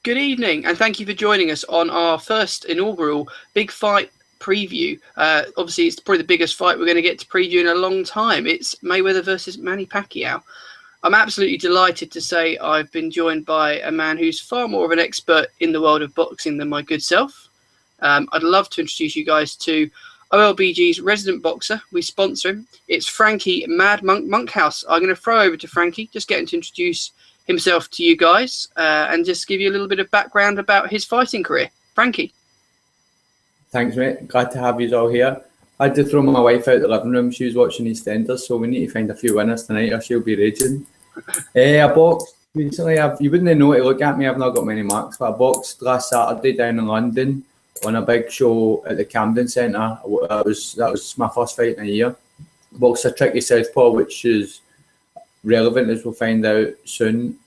Good evening, and thank you for joining us on our first inaugural big fight preview. Obviously, it's probably the biggest fight we're going to get to preview in a long time. It's Mayweather versus Manny Pacquiao. I'm absolutely delighted to say I've been joined by a man who's far more of an expert in the world of boxing than my good self. I'd love to introduce you guys to OLBG's resident boxer. We sponsor him. It's Frankie Mad Monk Monkhouse. I'm going to throw over to Frankie, just get him to introduce himself to you guys and just give you a little bit of background about his fighting career. Frankie. Thanks, mate. Glad to have you all here. I had to throw my wife out the living room. She was watching EastEnders, so we need to find a few winners tonight or she'll be raging. I boxed recently. You wouldn't know to look at me. I've not got many marks, but I boxed last Saturday down in London on a big show at the Camden Centre. That was my first fight in a year. Boxed a tricky southpaw, which is relevant, as we'll find out soon.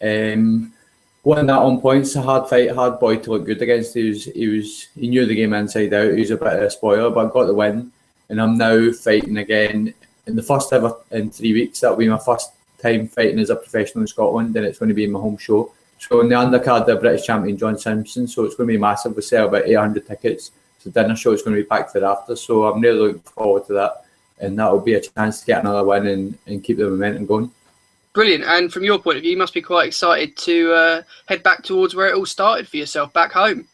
Won that on points. A hard fight, hard boy to look good against. He knew the game inside out. He was a bit of a spoiler, but got the win. And I'm now fighting again in the first ever in 3 weeks. That'll be my first time fighting as a professional in Scotland, and it's going to be in my home show. So in the undercard, the British champion John Simpson. So it's going to be massive. We sell about 800 tickets. It's a dinner show. It's going to be packed thereafter. So I'm really looking forward to that, and that'll be a chance to get another win and keep the momentum going. Brilliant. And from your point of view, you must be quite excited to head back towards where it all started for yourself, back home.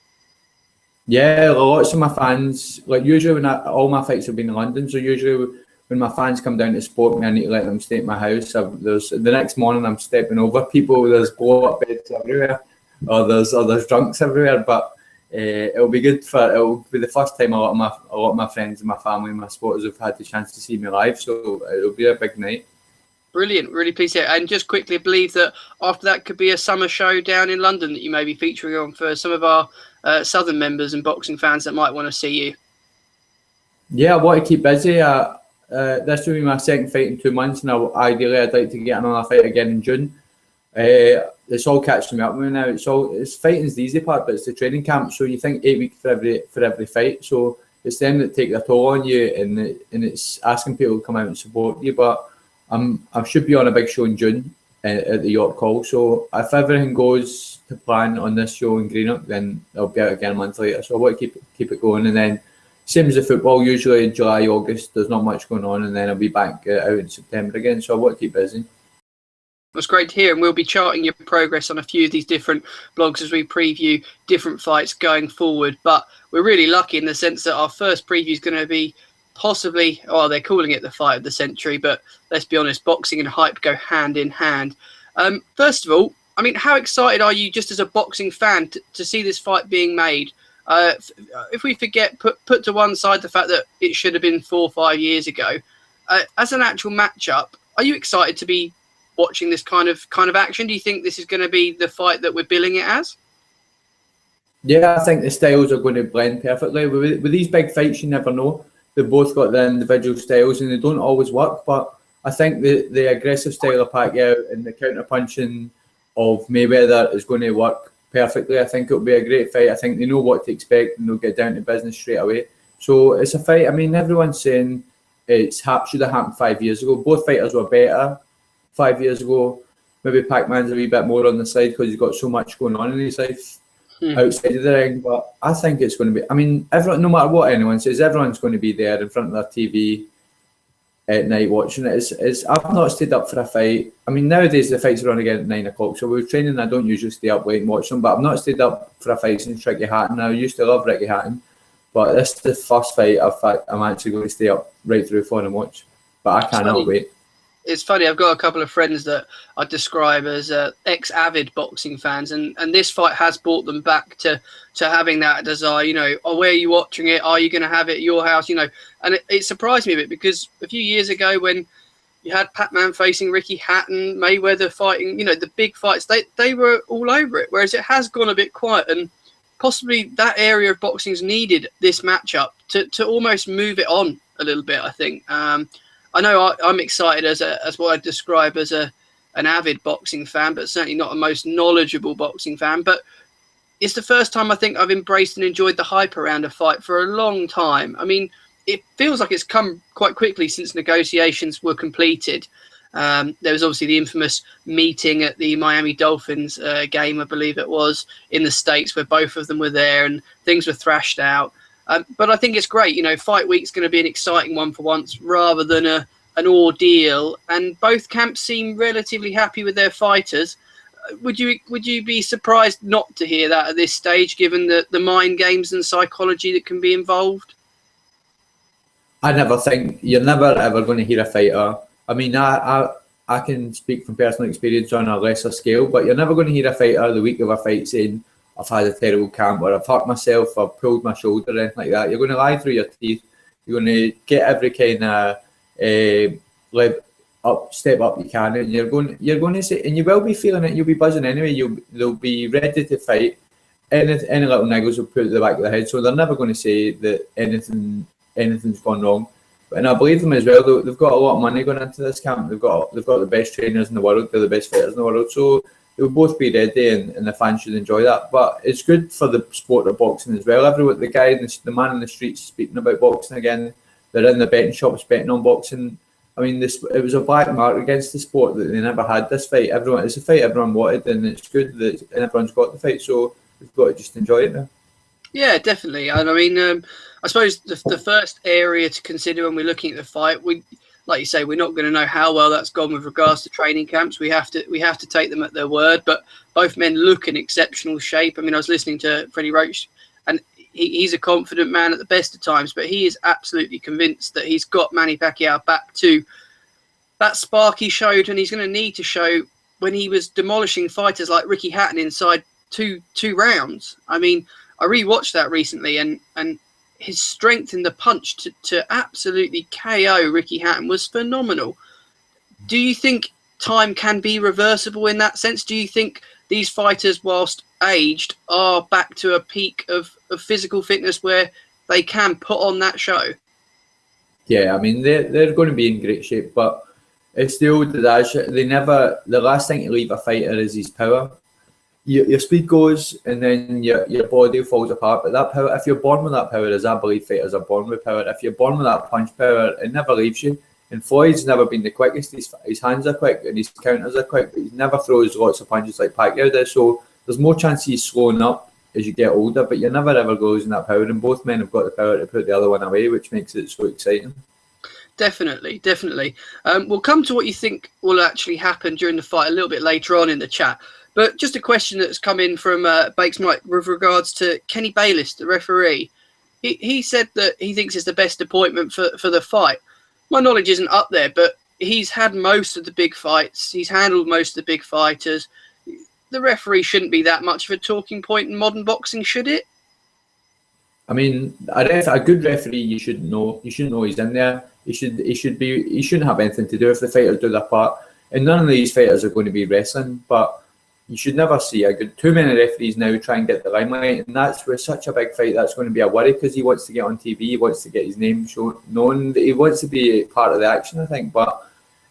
Yeah, lots of my fans, like usually when all my fights have been in London, so usually when my fans come down to support me, I need to let them stay at my house. The next morning I'm stepping over people, there's blow-up beds everywhere, or there's drunks everywhere, but it'll be the first time a lot of my friends and my family and my supporters have had the chance to see me live, so it'll be a big night. Brilliant, really pleased to hear. And just quickly, I believe that after that could be a summer show down in London that you may be featuring on for some of our Southern members and boxing fans that might want to see you. Yeah, I want to keep busy. This will be my second fight in 2 months, and ideally I'd like to get another fight again in June. It's all catching me up with me now. It's fighting's the easy part, but it's the training camp. So you think 8 weeks for every fight. So it's them that take their toll on you, and it's asking people to come out and support you. But I should be on a big show in June at the York Hall. So if everything goes to plan on this show in Greenock, then I'll be out again a month later. So I want to keep it going. And then same as the football, usually in July, August, there's not much going on. And then I'll be back out in September again. So I want to keep busy. That's great to hear. And we'll be charting your progress on a few of these different blogs as we preview different fights going forward. But we're really lucky in the sense that our first preview is going to be possibly, they're calling it the fight of the century, but let's be honest, boxing and hype go hand in hand. First of all, I mean, how excited are you just as a boxing fan to see this fight being made? If we put to one side the fact that it should have been 4 or 5 years ago, as an actual matchup, are you excited to be watching this kind of action? Do you think this is going to be the fight that we're billing it as? Yeah, I think the styles are going to blend perfectly. With these big fights, you never know. They've both got their individual styles and they don't always work, but I think the aggressive style of Pacquiao and the counter-punching of Mayweather is going to work perfectly. I think it'll be a great fight. I think they know what to expect and they'll get down to business straight away. So it's a fight. I mean, everyone's saying should have happened 5 years ago. Both fighters were better 5 years ago. Maybe Pac-Man's a wee bit more on the side because he's got so much going on in his life outside of the ring, but I think it's going to be, I mean, everyone, no matter what anyone says, everyone's going to be there in front of their TV at night watching it. I've not stayed up for a fight. I mean, nowadays the fights are on again at 9 o'clock, so we're training. I don't usually stay up late and watch them, but I've not stayed up for a fight since Ricky Hatton. I used to love Ricky Hatton, but this is the first fight I'm actually going to stay up right through for and watch, but I cannot wait. It's funny, I've got a couple of friends that I describe as ex-avid boxing fans, and this fight has brought them back to having that desire, you know, where are you watching it? Are you going to have it at your house? You know, and it surprised me a bit because a few years ago when you had Pac-Man facing Ricky Hatton, Mayweather fighting, you know, the big fights, they were all over it, whereas it has gone a bit quiet, and possibly that area of boxing's needed this matchup to almost move it on a little bit, I think. I know I'm excited as what I describe as an avid boxing fan, but certainly not a most knowledgeable boxing fan. But it's the first time I think I've embraced and enjoyed the hype around a fight for a long time. I mean, it feels like it's come quite quickly since negotiations were completed. There was obviously the infamous meeting at the Miami Dolphins game, I believe it was, in the States, where both of them were there and things were thrashed out. But I think it's great. Fight week's going to be an exciting one for once, rather than an ordeal. And both camps seem relatively happy with their fighters. Would you be surprised not to hear that at this stage, given the mind games and psychology that can be involved? I never think you're never ever going to hear a fighter. I mean, I can speak from personal experience on a lesser scale, but you're never going to hear a fighter the week of a fight saying, I've had a terrible camp, or I've hurt myself, or pulled my shoulder, or anything like that. You're going to lie through your teeth. You're going to get every kind of step up you can, and you're going to say, and you will be feeling it. You'll be buzzing anyway. They'll be ready to fight. Any little niggles will put it at the back of their head, so they're never going to say that anything's gone wrong. And I believe them as well. They've got a lot of money going into this camp. They've got the best trainers in the world. They're the best fighters in the world. So they'll both be ready, and the fans should enjoy that. But it's good for the sport of boxing as well. The guy, the man in the streets speaking about boxing again. They're in the betting shops betting on boxing. I mean, it was a black mark against the sport that they never had this fight. It's a fight everyone wanted, and it's good that everyone's got the fight. So we've got to just enjoy it now. Yeah, definitely. And I mean, I suppose the first area to consider when we're looking at the fight, like you say, we're not going to know how well that's gone with regards to training camps. We have to take them at their word. But both men look in exceptional shape. I mean, I was listening to Freddie Roach, and he's a confident man at the best of times, but he is absolutely convinced that he's got Manny Pacquiao back to that spark he showed, and he's going to need to show when he was demolishing fighters like Ricky Hatton inside two rounds. I mean, I rewatched that recently, and his strength in the punch to absolutely KO Ricky Hatton was phenomenal. Do you think time can be reversible in that sense? Do you think these fighters, whilst aged, are back to a peak of physical fitness where they can put on that show? Yeah, I mean, they're going to be in great shape, but it's the old adage, the last thing to leave a fighter is his power. Your speed goes, and then your body falls apart. But that power, if you're born with that power, as I believe fighters are born with power, if you're born with that punch power, it never leaves you. And Floyd's never been the quickest. His hands are quick and his counters are quick, but he never throws lots of punches like Pacquiao does. So there's more chance he's slowing up as you get older, but you're never ever losing that power. And both men have got the power to put the other one away, which makes it so exciting. Definitely. We'll come to what you think will actually happen during the fight a little bit later on in the chat. But just a question that's come in from Bakes Mike with regards to Kenny Bayliss, the referee. He said that he thinks it's the best appointment for the fight. My knowledge isn't up there, but he's had most of the big fights. He's handled most of the big fighters. The referee shouldn't be that much of a talking point in modern boxing, should it? I mean, a good referee, you should know he's in there. He shouldn't have anything to do if the fighters do their part. And none of these fighters are going to be wrestling, but you should never see too many referees now try and get the limelight, and that's with such a big fight that's going to be a worry, because he wants to get on TV, he wants to get his name known, he wants to be part of the action, I think.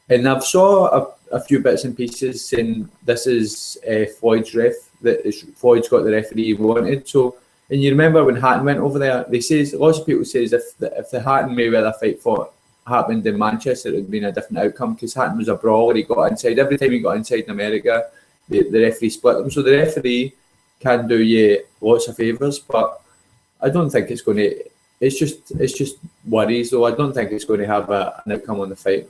And I've saw a few bits and pieces saying this is Floyd's ref, that Floyd's got the referee he wanted. So, and you remember when Hatton went over there, lots of people say if the Hatton Mayweather fight happened in Manchester, it would have been a different outcome, because Hatton was a brawler. He got inside every time he got inside in America. The referee split them, so the referee can do you lots of favours, but I don't think it's going to. It's just worries, though. I don't think it's going to have an outcome on the fight.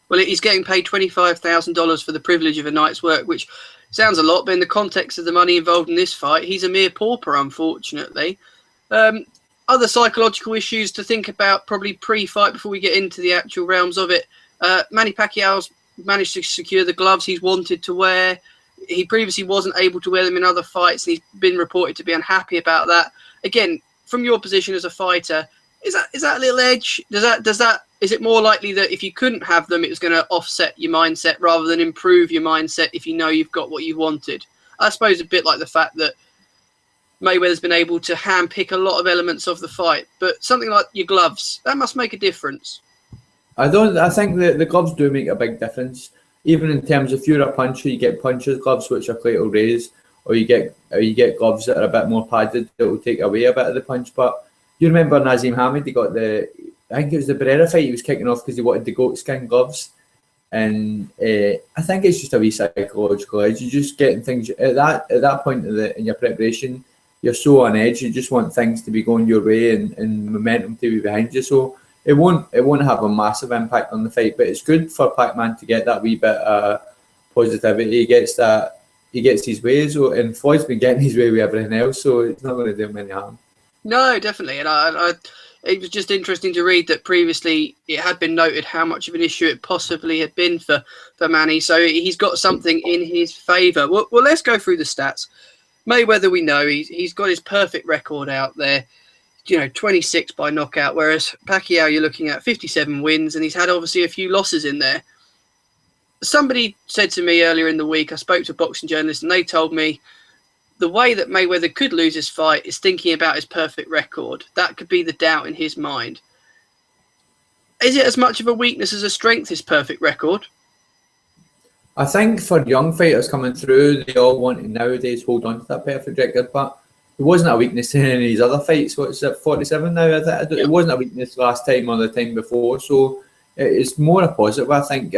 Well, he's getting paid $25,000 for the privilege of a night's work, which sounds a lot, but in the context of the money involved in this fight, he's a mere pauper, unfortunately. Other psychological issues to think about, probably pre-fight, before we get into the actual realms of it. Manny Pacquiao's managed to secure the gloves he's wanted to wear. He previously wasn't able to wear them in other fights, and he's been reported to be unhappy about that. Again, from your position as a fighter, is that a little edge? Is it more likely that if you couldn't have them, it was going to offset your mindset rather than improve your mindset if you know you've got what you wanted? I suppose a bit like the fact that Mayweather's been able to handpick a lot of elements of the fight, but something like your gloves, that must make a difference. I think that the gloves do make a big difference. Even in terms of if you're a puncher, you get puncher's gloves which are quite raised, or you get gloves that are a bit more padded that will take away a bit of the punch. But you remember Nazim Hamid, he got I think it was the Barrera fight he was kicking off because he wanted the goat skin gloves, And I think it's just a wee psychological edge. You're just getting things at that point in your preparation. You're so on edge. You just want things to be going your way and momentum to be behind you. So it won't have a massive impact on the fight. But it's good for Pac-Man to get that wee bit of positivity. He gets his way. So, and Floyd's been getting his way with everything else. So it's not going to do him any harm. No, definitely. And it was just interesting to read that previously it had been noted how much of an issue it possibly had been for Manny. So he's got something in his favour. Well, let's go through the stats. Mayweather, we know he's got his perfect record out there, 26 by knockout, whereas Pacquiao, you're looking at 57 wins, and he's had obviously a few losses in there. Somebody said to me earlier in the week, I spoke to a boxing journalist, and they told me the way that Mayweather could lose his fight is thinking about his perfect record. That could be the doubt in his mind. Is it as much of a weakness as a strength, his perfect record? I think for young fighters coming through, they all want to nowadays hold on to that perfect record, but it wasn't a weakness in any of his other fights. What's it, 47 now? It wasn't a weakness last time or the time before, so it's more a positive. I think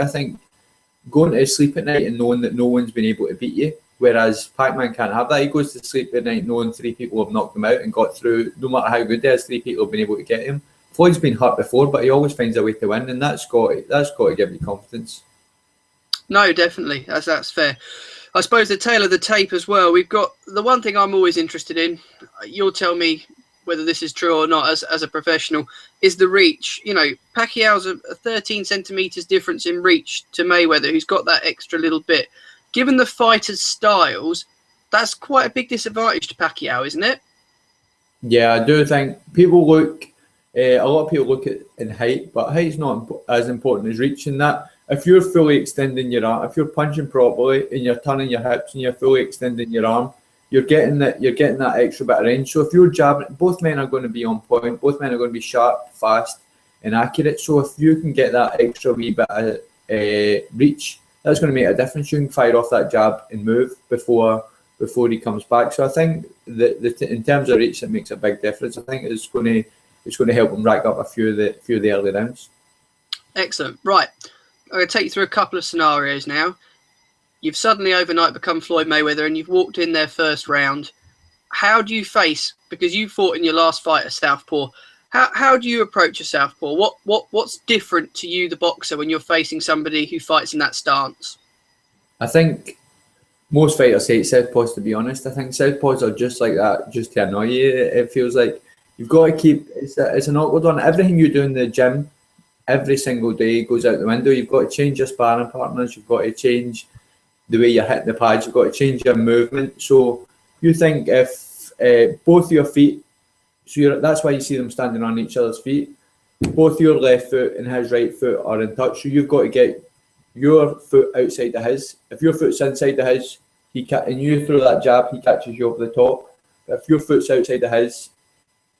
going to sleep at night and knowing that no one's been able to beat you, whereas Pac-Man can't have that. He goes to sleep at night knowing 3 people have knocked him out and got through. No matter how good they are, 3 people have been able to get him. Floyd's been hurt before, but he always finds a way to win, and that's got to give you confidence. No, definitely. That's fair. I suppose the tail of the tape as well. We've got the one thing I'm always interested in. You'll tell me whether this is true or not as a professional, is the reach. Pacquiao's a 13 centimetres difference in reach to Mayweather, who's got that extra little bit. Given the fighters' styles, that's quite a big disadvantage to Pacquiao, isn't it? Yeah, I do think people look. A lot of people look at in height, but height's not as important as reach in that. If you're fully extending your arm, if you're punching properly and you're turning your hips and you're fully extending your arm, you're getting that extra bit of range. So if you're jabbing, both men are going to be on point. Both men are going to be sharp, fast, and accurate. So if you can get that extra wee bit of reach, that's going to make a difference. You can fire off that jab and move before he comes back. So I think that in terms of reach, it makes a big difference. I think it's going to help him rack up a few of the early rounds. Excellent. Right. I'm going to take you through a couple of scenarios now. You've suddenly overnight become Floyd Mayweather and you've walked in their first round. How do you face, because you fought in your last fight a southpaw, how do you approach a southpaw? What's different to you, the boxer, when you're facing somebody who fights in that stance? I think most fighters hate southpaws, to be honest. I think southpaws are just like that, just to annoy you. It feels like you've got to keep, it's an awkward one. Everything you do in the gym, every single day goes out the window. You've got to change your sparring partners. You've got to change the way you're hitting the pads. You've got to change your movement. So you think if both your feet, that's why you see them standing on each other's feet, both your left foot and his right foot are in touch. So you've got to get your foot outside of his. If your foot's inside of his, and you throw that jab, he catches you over the top. But if your foot's outside of his,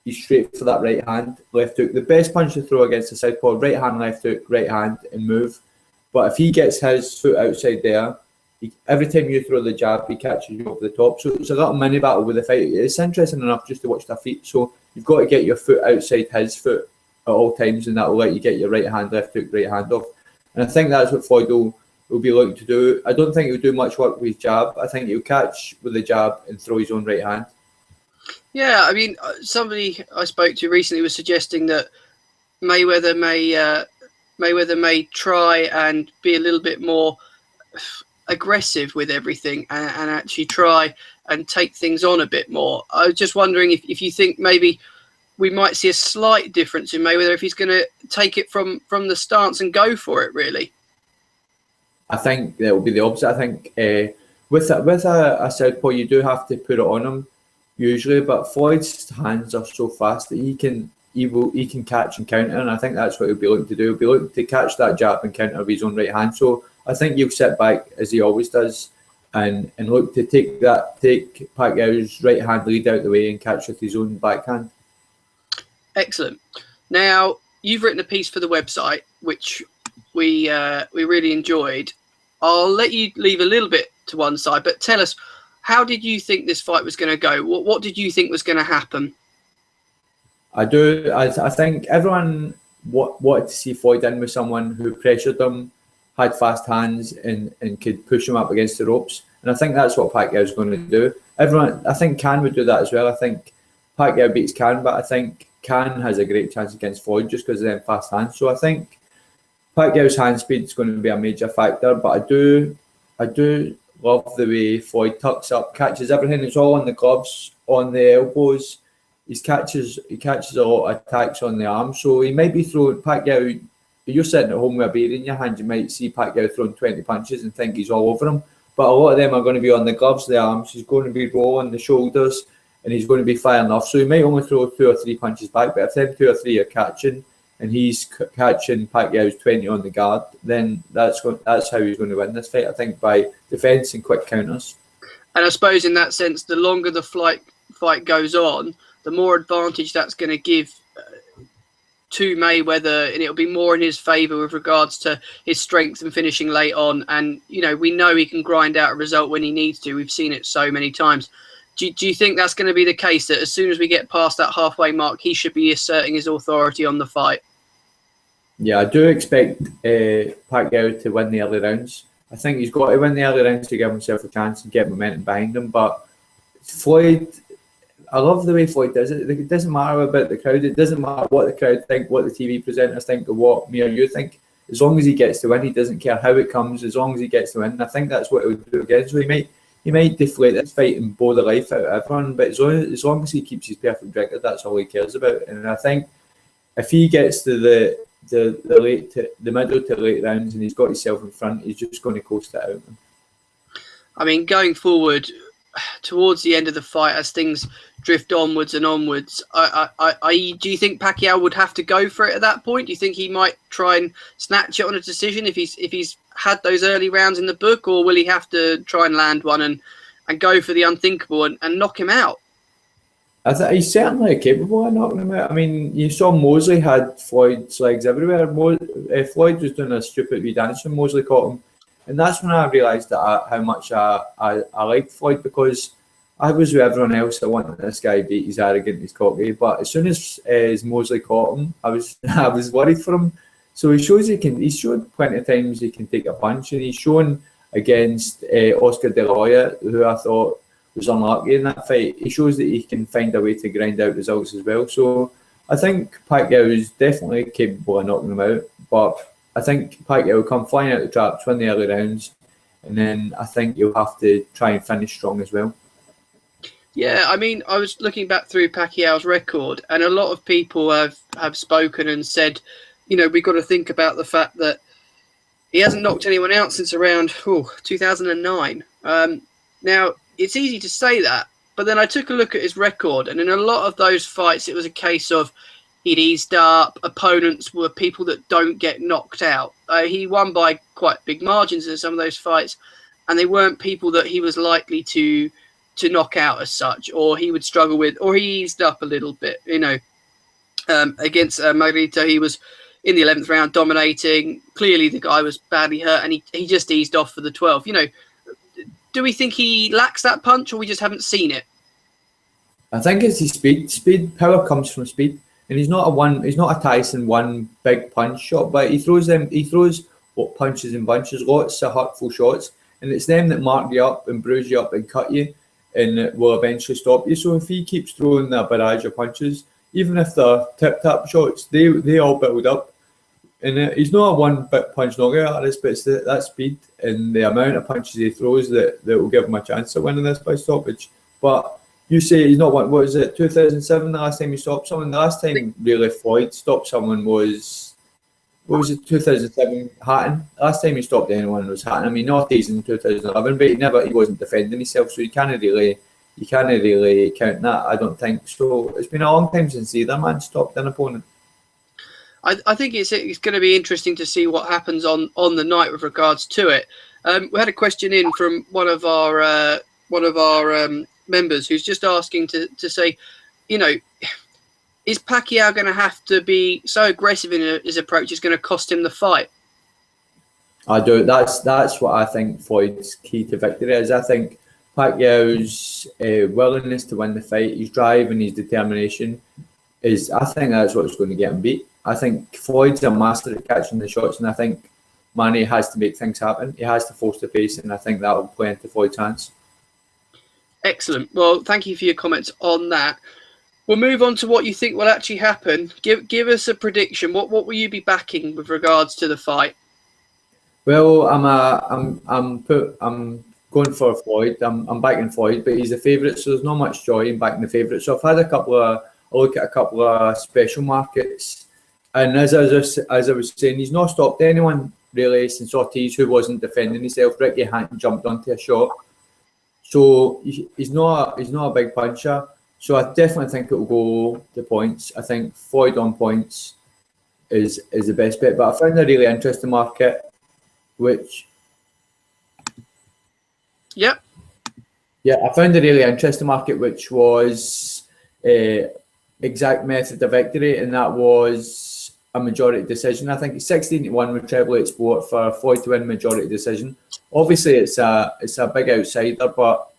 he's straight for that right hand, left hook. The best punch to throw against a southpaw, right hand, left hook, right hand, and move. But if he gets his foot outside there, every time you throw the jab, he catches you over the top. So it's a little mini battle with the fight. It's interesting enough just to watch their feet. So you've got to get your foot outside his foot at all times, and that will let you get your right hand, left hook, right hand off. And I think that's what Floyd will be looking to do. I don't think he'll do much work with his jab. I think he'll catch with the jab and throw his own right hand. Yeah, I mean, somebody I spoke to recently was suggesting that Mayweather may try and be a little bit more aggressive with everything and actually try and take things on a bit more. I was just wondering if you think maybe we might see a slight difference in Mayweather if he's going to take it from the stance and go for it, really. I think that will be the opposite. I think with a southpaw, you do have to put it on him usually, but Floyd's hands are so fast that he can catch and counter, and I think that's what he'll be looking to do. He'll be looking to catch that jab and counter with his own right hand. So I think he'll sit back as he always does and look to take Pacquiao's right hand lead out the way and catch with his own backhand. Excellent. Now, you've written a piece for the website, which we really enjoyed. I'll let you leave a little bit to one side, but tell us, how did you think this fight was going to go? What did you think was going to happen? I think everyone wanted to see Floyd in with someone who pressured him had fast hands and could push him up against the ropes. And I think that's what Pacquiao's going to do. I think Can would do that as well. I think Pacquiao beats Can, but I think Can has a great chance against Floyd just because of them fast hands. So I think Pacquiao's hand speed is going to be a major factor, but I do love the way Floyd tucks up, catches everything. It's all on the gloves, on the elbows. He catches a lot of attacks on the arms. So he might be throwing Pacquiao. If you're sitting at home with a beer in your hand, you might see Pacquiao throwing 20 punches and think he's all over him. But a lot of them are going to be on the gloves, the arms. He's going to be rolling the shoulders, and he's going to be firing off. So he might only throw 2 or 3 punches back, but if them 2 or 3 are catching, and he's catching Pacquiao's 20 on the guard, then that's how he's going to win this fight, I think, by defence and quick counters. And I suppose in that sense, the longer the fight goes on, the more advantage that's going to give to Mayweather, and it'll be more in his favour with regards to his strength and finishing late on. And, you know, we know he can grind out a result when he needs to. We've seen it so many times. Do you think that's going to be the case, that as soon as we get past that halfway mark, he should be asserting his authority on the fight? Yeah, I do expect Pacquiao to win the early rounds. I think he's got to win the early rounds to give himself a chance and get momentum behind him. But Floyd, I love the way Floyd does it. It doesn't matter about the crowd. It doesn't matter what the crowd think, what the TV presenters think, or what me or you think. As long as he gets to win, he doesn't care how it comes. As long as he gets to win, I think that's what he'll do again. So he might deflate this fight and blow the life out of everyone. But as long as he keeps his perfect record, that's all he cares about. And I think if he gets to the middle to late rounds and he's got himself in front, he's just going to coast it out. I mean, going forward towards the end of the fight, as things drift onwards and onwards, do you think Pacquiao would have to go for it at that point? Do you think he might try and snatch it on a decision if he's had those early rounds in the book, or will he have to try and land one and go for the unthinkable and knock him out? I think he's certainly capable of knocking him out. I mean, you saw Mosley had Floyd's legs everywhere. Floyd was doing a stupid wee dance when Mosley caught him. And that's when I realised that how much I liked Floyd, because I was with everyone else that wanted this guy beat. He's arrogant, he's cocky. But as soon as Mosley caught him, I was worried for him. So he showed plenty of times he can take a punch, and he's shown against Oscar De La Hoya, who I thought was unlucky in that fight. He shows that he can find a way to grind out results as well. So I think Pacquiao is definitely capable of knocking him out, but I think Pacquiao will come flying out the traps, win the early rounds, and then I think you'll have to try and finish strong as well. Yeah, I mean, I was looking back through Pacquiao's record, and a lot of people have spoken and said, you know, we've got to think about the fact that he hasn't knocked anyone out since around 2009. Now, it's easy to say that, but then I took a look at his record, and in a lot of those fights, it was a case of he'd eased up. Opponents were people that don't get knocked out. He won by quite big margins in some of those fights, and they weren't people that he was likely to knock out as such, or he would struggle with, or he eased up a little bit. You know, against Margarito, he was in the 11th round dominating. Clearly, the guy was badly hurt, and he just eased off for the 12th. You know, do we think he lacks that punch, or we just haven't seen it? I think it's his speed. Speed, power comes from speed. And he's not a Tyson one big punch shot, but he throws punches and bunches, lots of hurtful shots, and it's them that mark you up and bruise you up and cut you, and will eventually stop you. So if he keeps throwing that barrage of punches, even if they're tip-tap shots, they all build up. And he's not a one-bit punch knockout artist, but it's that speed and the amount of punches he throws that will give him a chance of winning this by stoppage. But you say he's not one. What was it? 2007. The last time he stopped someone. The last time really Floyd stopped someone was, what was it? 2007. Hatton. The last time he stopped anyone was Hatton. I mean, Ortiz in 2011, but he wasn't defending himself, so you can't really count that. I don't think so. It's been a long time since either man stopped an opponent. I think it's going to be interesting to see what happens on the night with regards to it. We had a question in from one of our members who's just asking to say, you know, is Pacquiao going to have to be so aggressive in his approach? It's going to cost him the fight. I do. That's what I think Floyd's key to victory is. I think Pacquiao's willingness to win the fight, his drive and his determination I think that's what's going to get him beat. I think Floyd's a master at catching the shots, and I think Manny has to make things happen. He has to force the pace, and I think that will play into Floyd's hands. Excellent. Well, thank you for your comments on that. We'll move on to what you think will actually happen. Give us a prediction. What will you be backing with regards to the fight? Well, I'm going for Floyd. I'm backing Floyd, but he's a favourite, so there's not much joy in backing the favourite. So I've had a look at a couple of special markets, and as I was saying, he's not stopped anyone really since Ortiz, who wasn't defending himself. Ricky Hatton jumped onto a shot, so he's not a big puncher. So I definitely think it will go to points. I think Floyd on points is the best bet. But I found a really interesting market, which I found a really interesting market, which was exact method of victory, and that was a majority decision. I think it's 16-1 with Treble 8 Sport for Floyd to win majority decision. Obviously, it's a big outsider, but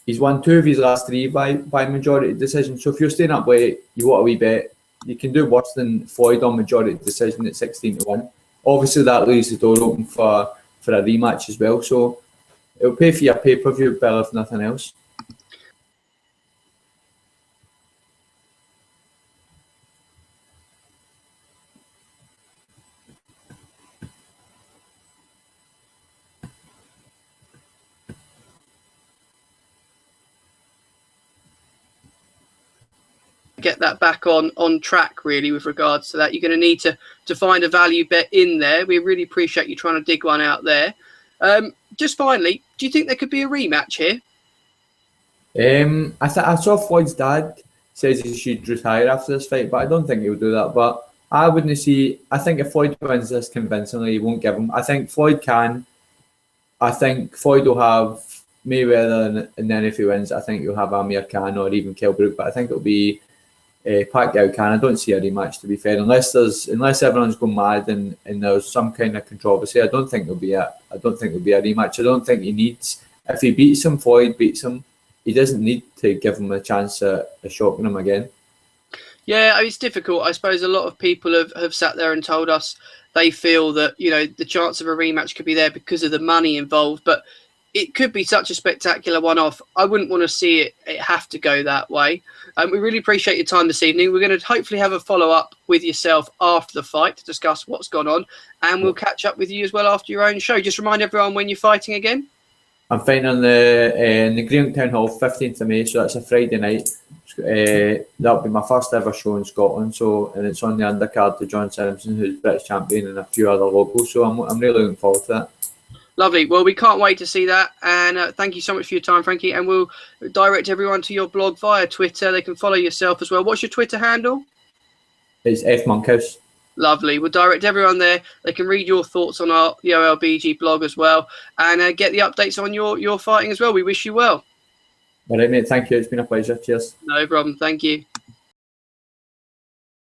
he's won 2 of his last 3 by majority decision. So if you're staying up late, you want a wee bet, you can do worse than Floyd on majority decision at 16-1. Obviously, that leaves the door open for a rematch as well. So it'll pay for your pay-per-view bill if nothing else. Get that back on track really with regards to that. You're going to need to find a value bet in there. We really appreciate you trying to dig one out there. Just finally, do you think there could be a rematch here? I saw Floyd's dad says he should retire after this fight, but I don't think he'll do that. But I wouldn't see. I think if Floyd wins this convincingly, he won't give him. I think Floyd can. I think Floyd will have Mayweather, and then if he wins, I think he'll have Amir Khan or even Kell Brook. But I think it'll be Pacquiao Khan. I don't see a rematch, to be fair, unless everyone's gone mad and there's some kind of controversy. I don't think there'll be a rematch. I don't think he needs. If he beats him, Floyd beats him, he doesn't need to give him a chance at shocking him again. Yeah, it's difficult. I suppose a lot of people have sat there and told us they feel that, you know, the chance of a rematch could be there because of the money involved, but it could be such a spectacular one-off. I wouldn't want to see it have to go that way. We really appreciate your time this evening. We're going to hopefully have a follow-up with yourself after the fight to discuss what's gone on, and we'll catch up with you as well after your own show. Just remind everyone when you're fighting again. I'm fighting on in the Greenock Town Hall, 15th of May, so that's a Friday night. That'll be my first ever show in Scotland, and it's on the undercard to John Simpson, who's British champion, and a few other locals. So I'm really looking forward to that. Lovely. Well, we can't wait to see that. And thank you so much for your time, Frankie. And we'll direct everyone to your blog via Twitter. They can follow yourself as well. What's your Twitter handle? It's F Monkhouse. Lovely. We'll direct everyone there. They can read your thoughts on the OLBG blog as well, and get the updates on your fighting as well. We wish you well. All right, mate. Thank you. It's been a pleasure. Cheers. No problem. Thank you.